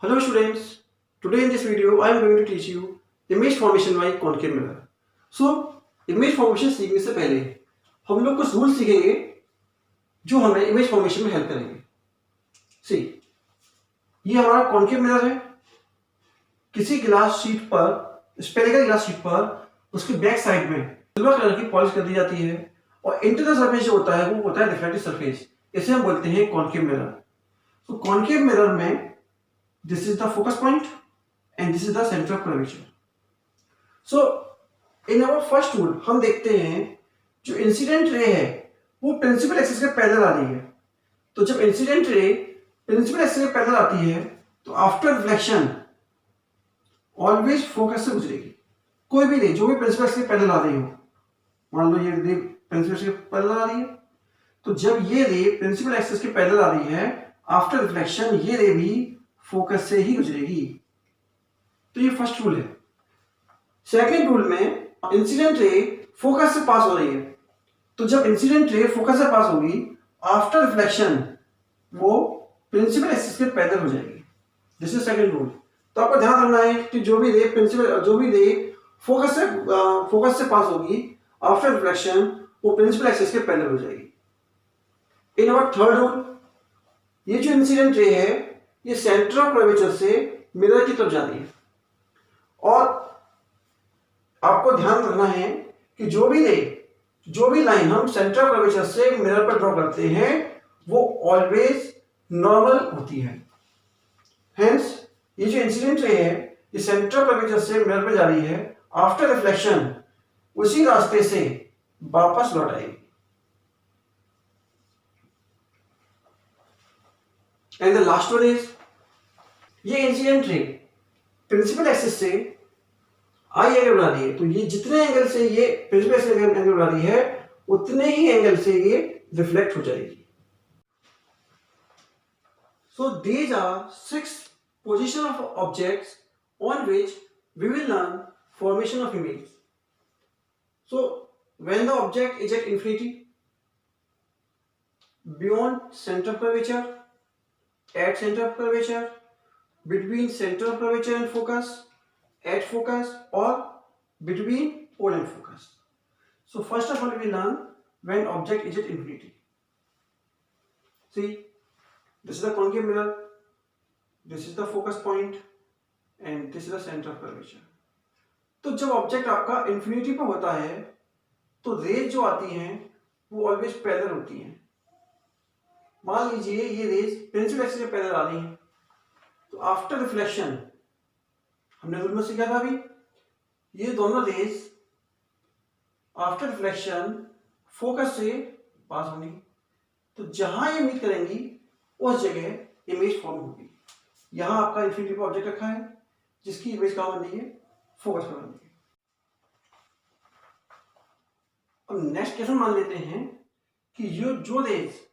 Hello students, today in this video I am going to teach you image formation by concave mirror. So image formation सीखने से पहले हम लोग कुछ rule सीखेंगे जो हमें इमेज फॉर्मेशन में हेल्प करेंगे. सी, ये हमारा कॉन्केव मिरर है. किसी ग्लास शीट पर, स्फेरिकल ग्लास शीट पर उसके बैक साइड में सिल्वर कलर की पॉलिश कर दी जाती है और इंटरनल सरफेस जो होता है वो होता है रिफ्लेक्टिव सरफेस. इसे हम बोलते हैं कॉन्केव मिरर. तो कॉन्केव मिरर में this is the focus point and this is the center of curvature. So in our first rule हम देखते हैं जो इंसिडेंट रे है वो प्रिंसिपल एक्सिस के पैरेलल आ रही है. तो जब इंसिडेंट रे प्रिंसिपल एक्सिस के पैरेलल आती है तो आफ्टर रिफ्लेक्शन ऑलवेज फोकस से गुजरेगी. कोई भी रे जो भी प्रिंसिपल एक्सिस के पैरेलल आ रही हो, मान लो ये रे प्रिंसिपल एक्सिस के पैरेलल आ रही है, तो जब ये रे प्रिंसिपल एक्सिस के पैरेलल आ रही है आफ्टर रिफ्लेक्शन ये रे भी फोकस से ही गुजरेगी. तो ये फर्स्ट रूल है. सेकंड रूल में इंसिडेंट रे फोकस से पास हो रही है, तो जब इंसिडेंट रे फोकस से पास होगी आफ्टर रिफ्लेक्शन वो प्रिंसिपल एक्सिस के पैरेलल हो जाएगी. This is second rule. तो आपको ध्यान रखना है कि जो भी रे फोकस से पास होगी आफ्टर रिफ्लेक्शन वो प्रिंसिपल एक्सिस के पैरेलल हो जाएगी. इन आवर थर्ड रूल, ये जो इंसिडेंट रे है ये सेंटर ऑफ कर्वेचर से मिरर की तरफ जा रही है और आपको ध्यान रखना है कि जो भी लाइन हम सेंटर ऑफ कर्वेचर से मिरर पर ड्रॉ करते हैं वो ऑलवेज नॉर्मल होती है. हेंस ये जो इंसिडेंट रे है ये सेंटर ऑफ कर्वेचर से मिरर पर जा रही है, आफ्टर रिफ्लेक्शन उसी रास्ते से वापस लौट आएगी. And the last one is, ये इंसिडेंट रे प्रिंसिपल एक्सिस से आई एंगल बना रही है, तो ये जितने एंगल से ये प्रिंसिपल एक्सिस एंगल बना रही है उतने ही एंगल से ये रिफ्लेक्ट हो जाएगी. So these are 6 position of objects on which we will learn formation of image. So when the object is at infinity, beyond centre of curvature, at center of curvature, between center of curvature and focus, at focus, or between pole and focus. So first of all we learn when object is at infinity. See, this is the concave mirror, this is the focus point and this is the center of curvature. तो जब object आपका infinity पर होता है तो raise जो आती हैं वो ऑलवेज पैरेलल होती हैं. मान लीजिए ये रेज प्रिंसिपल एक्सिस के पैरेलल आ रही हैं, तो आफ्टर रिफ्लेक्शन हमने रूल में सीखा था अभी, ये दोनों रेज आफ्टर रिफ्लेक्शन फोकस से पास होंगी, तो जहां ये मीट करेंगी उस जगह इमेज फॉर्म होगी. यहां आपका इंफिनिटी पर ऑब्जेक्ट रखा है जिसकी इमेज कहां बन रही है, फोकस पर बन रही है. अब नेक्स्ट केस में मान लेते हैं कि जो रेज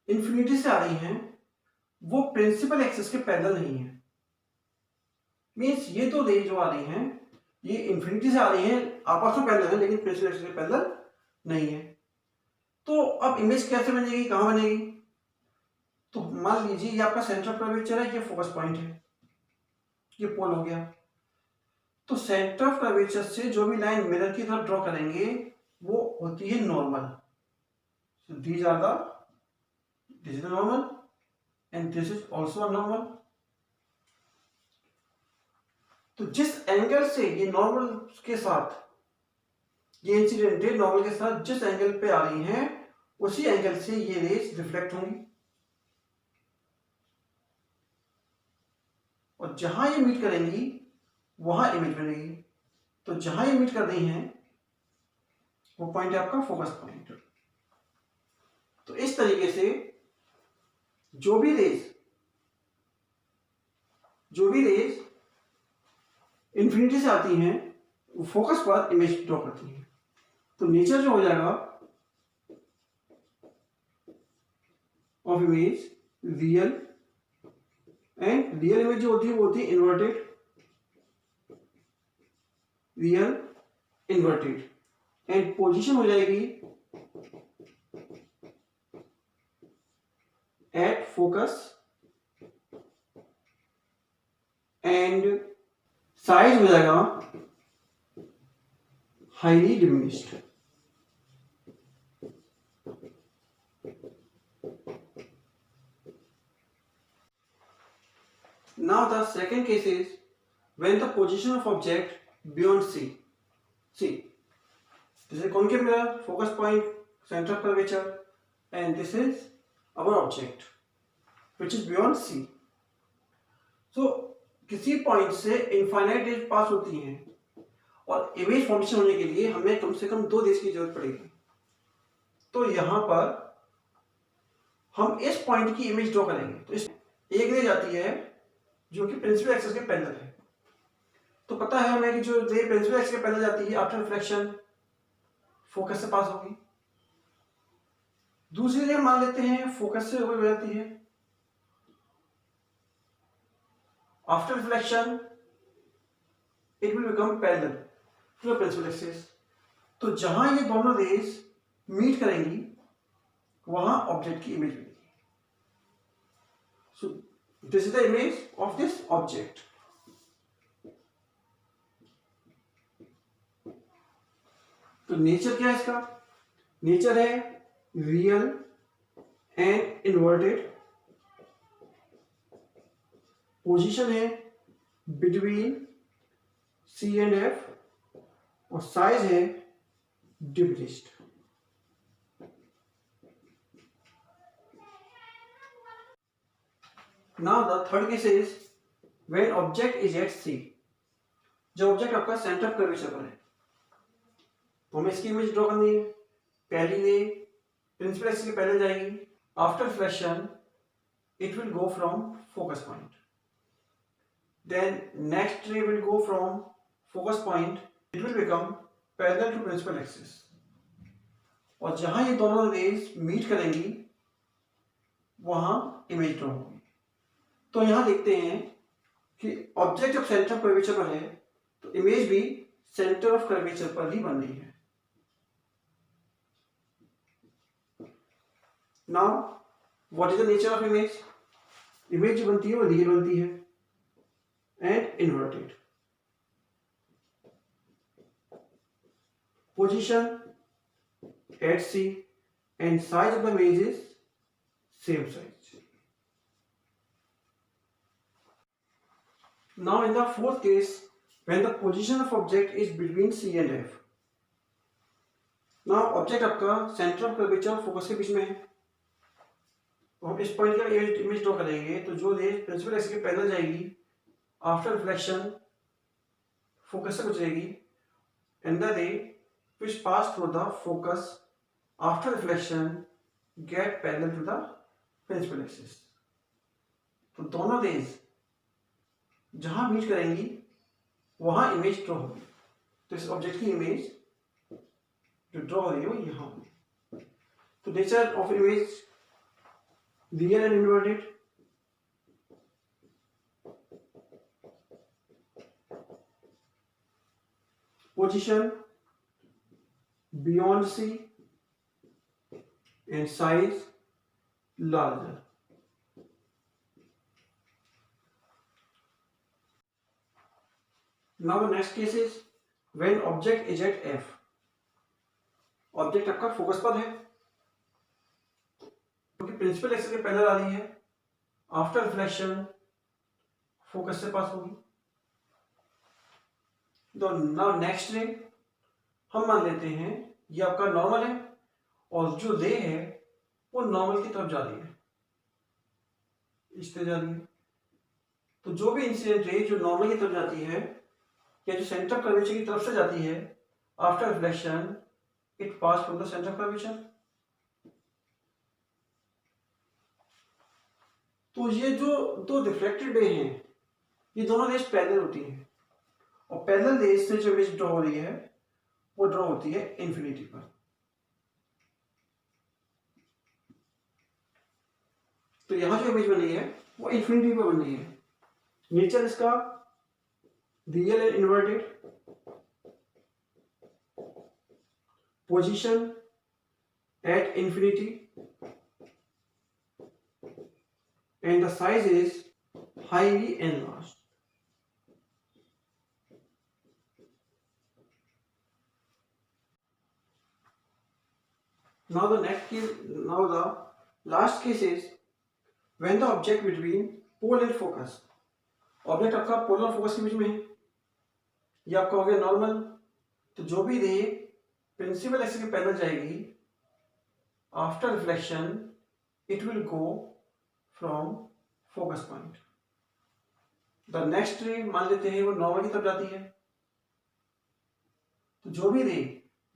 इंफिनिटी से आ रही हैं वो प्रिंसिपल एक्सिस के पैरेलल नहीं है. मींस ये तो रे जो आ रही हैं ये इंफिनिटी से आ रही हैं, आपस में पैरेलल है लेकिन प्रिंसिपल एक्सिस के पैरेलल नहीं है. तो अब इमेज कैसे बनेगी, कहां बनेगी? तो मान लीजिए ये आपका सेंटर ऑफ कर्वेचर है, ये फोकस पॉइंट है, ये पोल हो गया. तो सेंटर ऑफ कर्वेचर से जो भी लाइन मिरर की तरफ ड्रॉ करेंगे वो होती है normal. So these are the this is the normal and this is also a normal. तो जिस एंगल से ये नॉर्मल के साथ ये इंसिडेंट रे नॉर्मल के साथ जिस एंगल पे आ रही हैं उसी एंगल से ये रेज रिफ्लेक्ट होंगी और जहां ये मीट करेंगी वहां इमेज बनेगी. तो जहां ये मीट कर रही हैं वो पॉइंट है आपका फोकस पॉइंट. तो इस तरीके से जो भी रेज इंफिनिटी से आती हैं वो फोकस पर इमेज ड्रॉ करती हैं. तो नेचर जो हो जाएगा of image real, and real image जो होती है वो होती है inverted, real inverted, and position हो जाएगी एट फोकस एंड साइज हो जाएगा highly diminished. Now the second case is when the position of object beyond C. See, this is concave mirror, focus point, center of curvature, and this is our object which is beyond C. So किसी point से infinite range पास होती है और image formation होने के लिए हमें कम से कम 2 रेज की जरूरत पड़ेगी। तो यहां पर हम इस पॉइंट की इमेज ड्रॉ करेंगे। तो इस एक रेज आती है जो कि प्रिंसिपल एक्सिस के पैरेलल है। तो पता है हमें कि जो रे प्रिंसिपल एक्सिस के पैरेलल जाती है आफ्टर रिफ्लेक्शन फोकस से पास होगी। दूसरी रे मान लेते हैं फोकस से हो जाती है, after reflection it will become parallel to the principal axis. तो जहां ये दोनों रेज मीट करेंगी वहां ऑब्जेक्ट की इमेज मिलेगी। So this is the image of this object. तो नेचर क्या है इसका? नेचर है रियल एंड इन्वर्टेड, पोजीशन है बिटवीन सी एंड एफ और साइज है diminished. Now the third case is when object is at C. जो ऑब्जेक्ट आपका सेंटर ऑफ कर्वेचर पर है तो हमें इसकी इमेज ड्रॉ करनी है। पहली रे प्रिंसिपल एक्सिस के पहले जाएगी, after reflection it will go from focus point, then next ray will go from focus point, it will become parallel to principal axis. और जहां ये दोनों रेज मीट करेंगी वहां इमेज ड्रॉ होगी। तो यहां देखते हैं कि ऑब्जेक्ट जब सेंटर ऑफ कर्वेचर पर है तो इमेज भी सेंटर ऑफ कर्वेचर पर ही बन रही है। Now what is the nature of image? Image जो बनती है वो रियल बनती है and inverted. Position at C and size of the image is same size. Now in the fourth case, when the position of object is between C and F. Now object आपका center of curvature और focus के बीच में है। तो हम इस point का image draw करेंगे तो जो रेज प्रिंसिपल एक्सिस के पैरेलल जाएगी आफ्टर रिफ्लेक्शन फोकस से गुजरेगी एंड द रे which pass through the focus after reflection get parallel to the principal axis. तो दोनों रेज जहां मीट करेंगी वहां इमेज ड्रॉ होगी। तो इस ऑब्जेक्ट की इमेज जो ड्रॉ हो रही है वो यहां होगी। तो nature of image real and inverted. Position beyond C and size larger. Now the next case is when object is at F. Object आपका फोकस पर है क्योंकि प्रिंसिपल एक्सिस के पैरेलल आ रही है, आफ्टर रिफ्लेक्शन फोकस से पास होगी। तो नाउ नेक्स्ट रे हम मान लेते हैं ये आपका नॉर्मल है और जो रे है वो नॉर्मल की तरफ जा रही है, इस तरह जा रही है। तो जो भी इंसिडेंट रे जो नॉर्मल की तरफ जाती है या जो सेंटर ऑफ कर्वेचर की तरफ से जाती है after reflection it pass from the centre of curvature. तो ये जो दो रिफ्लेक्टेड रे हैं ये दोनों रेज पैरेलल होती हैं और पैरेलल रेज से जो इमेज ड्रॉ हो रही है वो ड्रॉ होती है इंफिनिटी पर। तो यहां जो इमेज बन रही है वो इंफिनिटी पर बन रही है। नेचर इसका real and inverted. Position at infinity and the size is highly enlarged. Now the last case is when the object between pole and focus. Object आपका पोल और फोकस के बीच में है, ये आपका हो गया नॉर्मल। तो जो भी रे प्रिंसिपल एक्सिस के पैरेलल जाएगी, after reflection it will go from focus point. The next रे मान लेते हैं वो नॉर्मल की तरफ जाती है, तो जो भी रे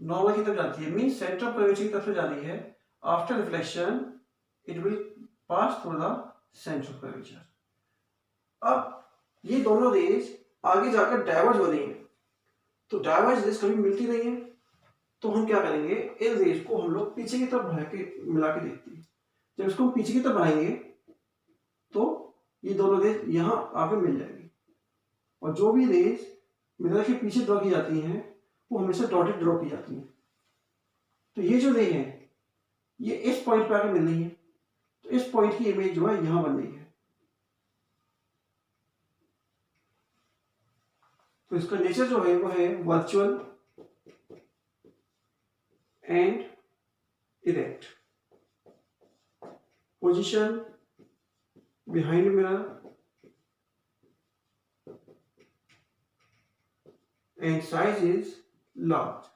नॉर्मल की तरफ जाती है मीन सेंटर ऑफ कर्वेचर की तरफ से जा रही है, after reflection it will pass through the centre of curvature. अब ये दोनों रेज आगे जाकर डाइवर्ज हो रही हैं, तो डाइवर्ज रेज कभी मिलती नहीं है, तो हम क्या करेंगे, इन रेज को हम लोग पीछे की तरफ बढ़ा के मिला के देखते हैं। जब इसको हम पीछे की तरफ बढ़ाएंगे तो ये दोनों रेज यहां आके मिल जाएंगी, और जो भी रेज मिरर के पीछे ड्रॉ की जाती हैं वो हमेशा डॉटेड ड्रॉ की जाती हैं। तो ये जो रे है ये इस पॉइंट पे आके मिल रही है, तो इस पॉइंट की इमेज जो है यहां बन रही है। तो इसका नेचर जो है वो है virtual and erect. Position behind mirror and size is large.